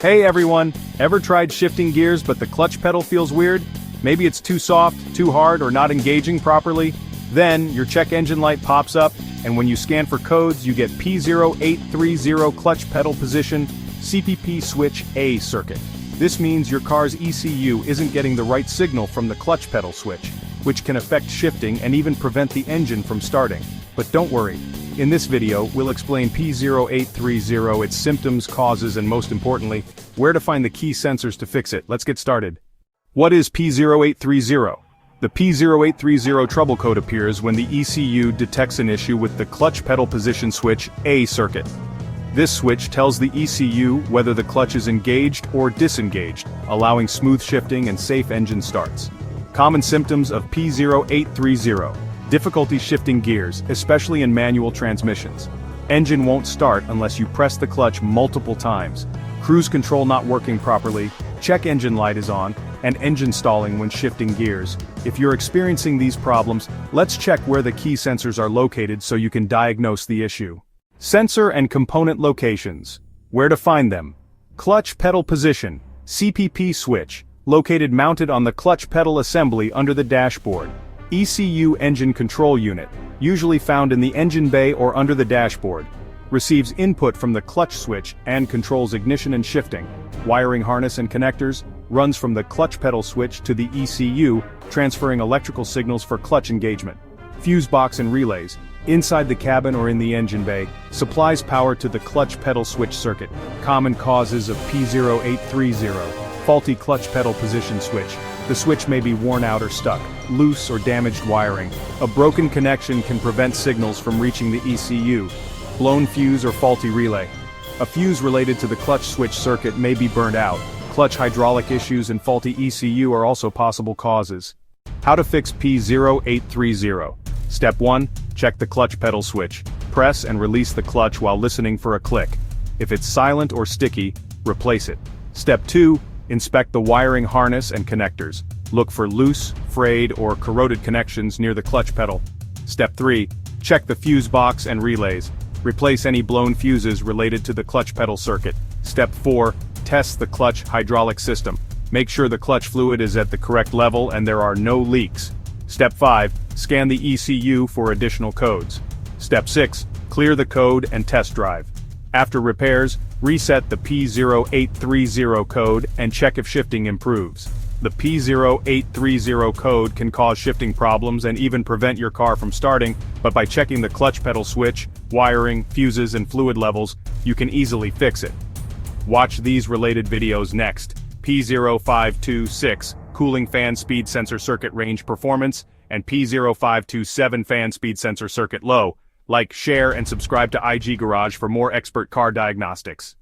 Hey everyone, ever tried shifting gears but the clutch pedal feels weird? Maybe it's too soft, too hard, or not engaging properly? Then, your check engine light pops up, and when you scan for codes you get P0830 clutch pedal position, CPP switch A circuit. This means your car's ECU isn't getting the right signal from the clutch pedal switch, which can affect shifting and even prevent the engine from starting. But don't worry. In this video, we'll explain P0830, its symptoms, causes, and most importantly, where to find the key sensors to fix it. Let's get started. What is P0830? The P0830 trouble code appears when the ECU detects an issue with the clutch pedal position switch A circuit. This switch tells the ECU whether the clutch is engaged or disengaged, allowing smooth shifting and safe engine starts. Common symptoms of P0830. Difficulty shifting gears, especially in manual transmissions. Engine won't start unless you press the clutch multiple times. Cruise control not working properly, check engine light is on, and engine stalling when shifting gears. If you're experiencing these problems, let's check where the key sensors are located so you can diagnose the issue. Sensor and component locations. Where to find them? Clutch pedal position, CPP switch, located mounted on the clutch pedal assembly under the dashboard. ECU engine control unit, usually found in the engine bay or under the dashboard. Receives input from the clutch switch and controls ignition and shifting. Wiring harness and connectors, runs from the clutch pedal switch to the ECU, transferring electrical signals for clutch engagement. Fuse box and relays, inside the cabin or in the engine bay, supplies power to the clutch pedal switch circuit. Common causes of P0830. Faulty clutch pedal position switch. The switch may be worn out or stuck, loose or damaged wiring. A broken connection can prevent signals from reaching the ECU. Blown fuse or faulty relay. A fuse related to the clutch switch circuit may be burned out. Clutch hydraulic issues and faulty ECU are also possible causes. How to fix P0830. Step 1. Check the clutch pedal switch. Press and release the clutch while listening for a click. If it's silent or sticky, replace it. Step 2. Inspect the wiring harness and connectors. Look for loose, frayed, or corroded connections near the clutch pedal. Step 3. Check the fuse box and relays. Replace any blown fuses related to the clutch pedal circuit. Step 4. Test the clutch hydraulic system. Make sure the clutch fluid is at the correct level and there are no leaks. Step 5. Scan the ECU for additional codes. Step 6. Clear the code and test drive. After repairs, reset the P0830 code and check if shifting improves. The P0830 code can cause shifting problems and even prevent your car from starting, but by checking the clutch pedal switch, wiring, fuses and fluid levels, you can easily fix it. Watch these related videos next. P0526, cooling fan speed sensor circuit range performance, and P0527 fan speed sensor circuit low. Like, share, and subscribe to IG Garage for more expert car diagnostics.